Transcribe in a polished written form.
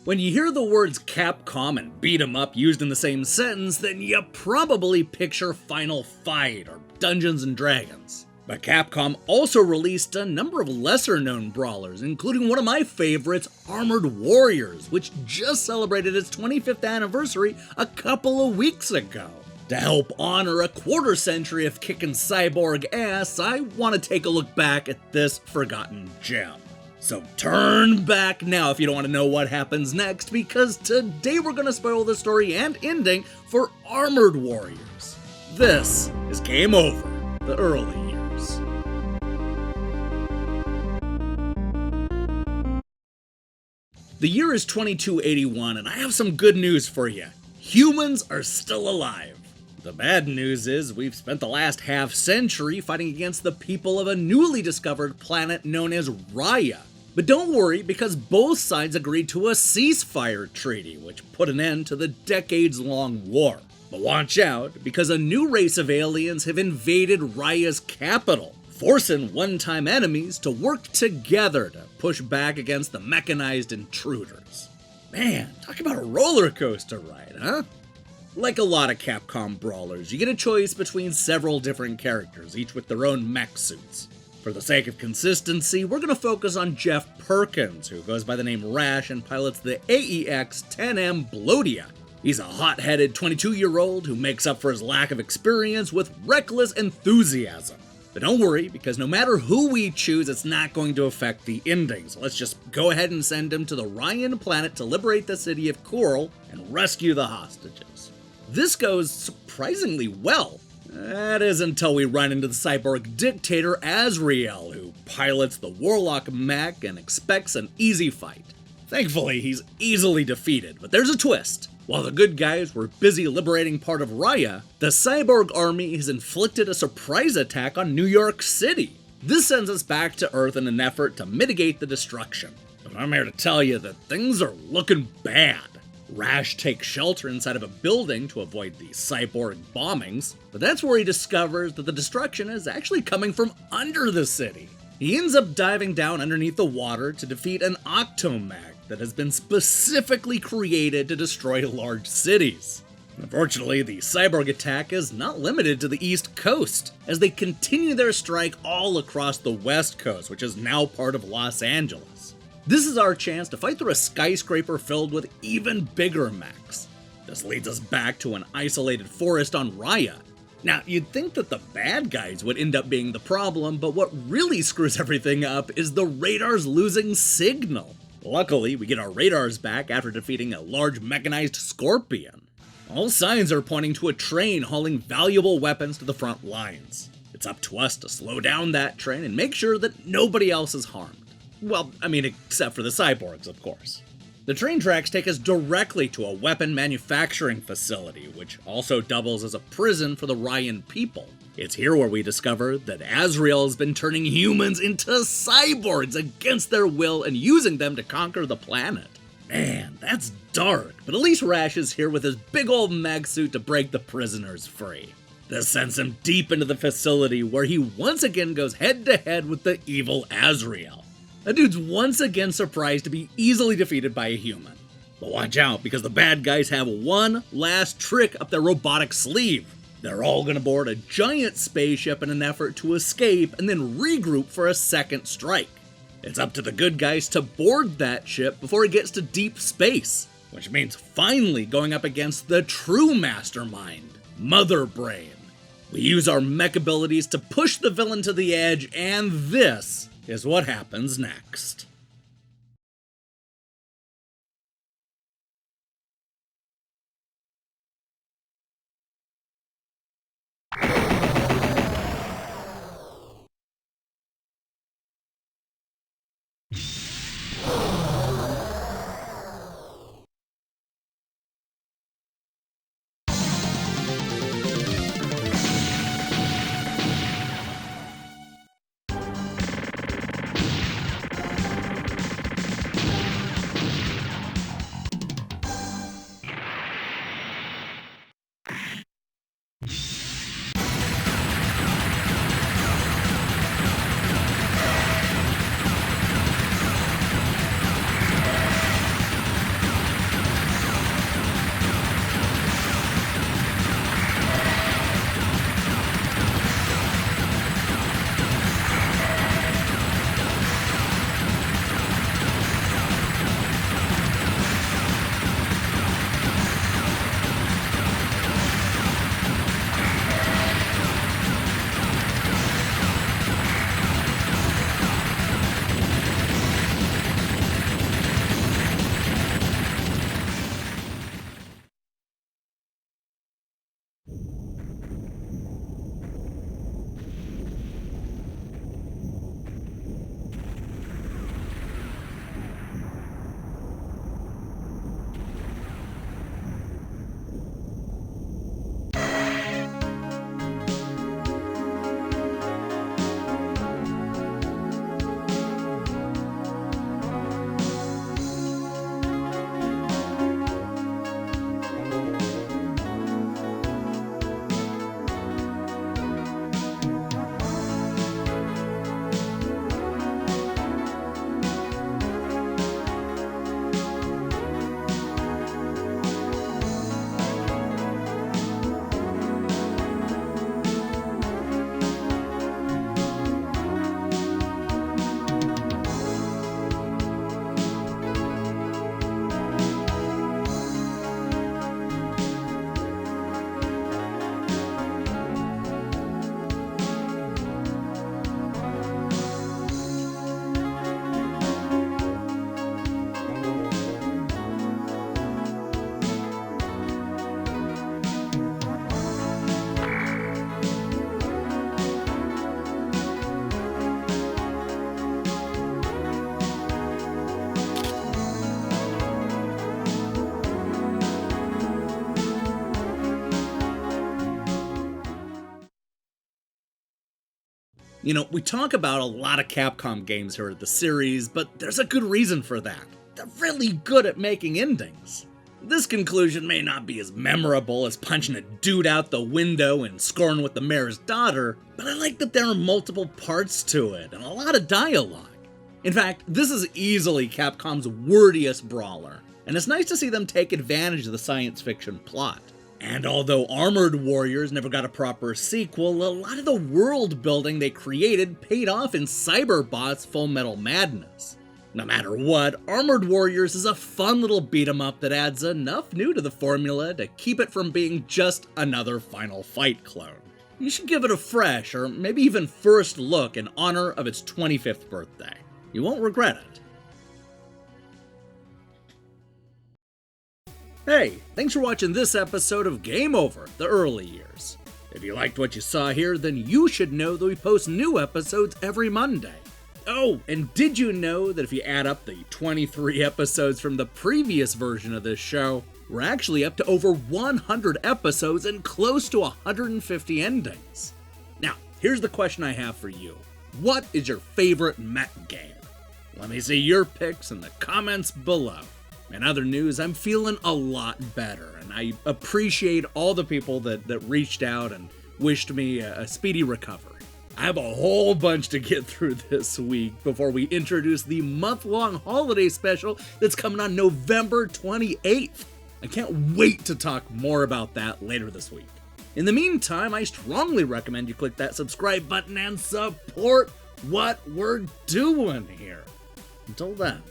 When you hear the words Capcom and beat 'em up used in the same sentence, then you probably picture Final Fight or Dungeons & Dragons. But Capcom also released a number of lesser-known brawlers, including one of my favorites, Armored Warriors, which just celebrated its 25th anniversary a couple of weeks ago. To help honor a quarter century of kicking cyborg ass, I want to take a look back at this forgotten gem. So turn back now if you don't want to know what happens next, because today we're going to spoil the story and ending for Armored Warriors. This is Game Over, the early years. The year is 2281, and I have some good news for you. Humans are still alive. The bad news is we've spent the last half century fighting against the people of a newly discovered planet known as Raya. But don't worry, because both sides agreed to a ceasefire treaty, which put an end to the decades-long war. But watch out, because a new race of aliens have invaded Raya's capital, forcing one-time enemies to work together to push back against the mechanized intruders. Man, talk about a roller coaster ride, huh? Like a lot of Capcom brawlers, you get a choice between several different characters, each with their own mech suits. For the sake of consistency, we're going to focus on Jeff Perkins, who goes by the name Rash and pilots the AEX-10M Blodia. He's a hot-headed 22-year-old who makes up for his lack of experience with reckless enthusiasm. But don't worry, because no matter who we choose, it's not going to affect the ending, so let's just go ahead and send him to the Ryan planet to liberate the city of Coral and rescue the hostages. This goes surprisingly well. That is until we run into the cyborg dictator Azrael, who pilots the Warlock mech and expects an easy fight. Thankfully, he's easily defeated, but there's a twist. While the good guys were busy liberating part of Raya, the cyborg army has inflicted a surprise attack on New York City. This sends us back to Earth in an effort to mitigate the destruction. But I'm here to tell you that things are looking bad. Rash takes shelter inside of a building to avoid the cyborg bombings, but that's where he discovers that the destruction is actually coming from under the city. He ends up diving down underneath the water to defeat an octomech that has been specifically created to destroy large cities. Unfortunately, the cyborg attack is not limited to the East Coast, as they continue their strike all across the West Coast, which is now part of Los Angeles. This is our chance to fight through a skyscraper filled with even bigger mechs. This leads us back to an isolated forest on Raya. Now, you'd think that the bad guys would end up being the problem, but what really screws everything up is the radar's losing signal. Luckily, we get our radars back after defeating a large mechanized scorpion. All signs are pointing to a train hauling valuable weapons to the front lines. It's up to us to slow down that train and make sure that nobody else is harmed. Well, except for the cyborgs, of course. The train tracks take us directly to a weapon manufacturing facility, which also doubles as a prison for the Ryan people. It's here where we discover that Azrael has been turning humans into cyborgs against their will and using them to conquer the planet. Man, that's dark, but at least Rash is here with his big old mag suit to break the prisoners free. This sends him deep into the facility where he once again goes head to head with the evil Azrael. That dude's once again surprised to be easily defeated by a human. But watch out, because the bad guys have one last trick up their robotic sleeve. They're all gonna board a giant spaceship in an effort to escape and then regroup for a second strike. It's up to the good guys to board that ship before it gets to deep space, which means finally going up against the true mastermind, Mother Brain. We use our mech abilities to push the villain to the edge, and this is what happens next. You know, we talk about a lot of Capcom games here at the series, but there's a good reason for that. They're really good at making endings. This conclusion may not be as memorable as punching a dude out the window and scoring with the mayor's daughter, but I like that there are multiple parts to it and a lot of dialogue. In fact, this is easily Capcom's wordiest brawler, and it's nice to see them take advantage of the science fiction plot. And although Armored Warriors never got a proper sequel, a lot of the world building they created paid off in Cyberbot's Full Metal Madness. No matter what, Armored Warriors is a fun little beat-em-up that adds enough new to the formula to keep it from being just another Final Fight clone. You should give it a fresh, or maybe even first look in honor of its 25th birthday. You won't regret it. Hey, thanks for watching this episode of Game Over, the early years. If you liked what you saw here, then you should know that we post new episodes every Monday. Oh, and did you know that if you add up the 23 episodes from the previous version of this show, we're actually up to over 100 episodes and close to 150 endings? Now, here's the question I have for you. What is your favorite mech game? Let me see your picks in the comments below. In other news, I'm feeling a lot better, and I appreciate all the people that reached out and wished me a speedy recovery. I have a whole bunch to get through this week before we introduce the month-long holiday special that's coming on November 28th. I can't wait to talk more about that later this week. In the meantime, I strongly recommend you click that subscribe button and support what we're doing here. Until then.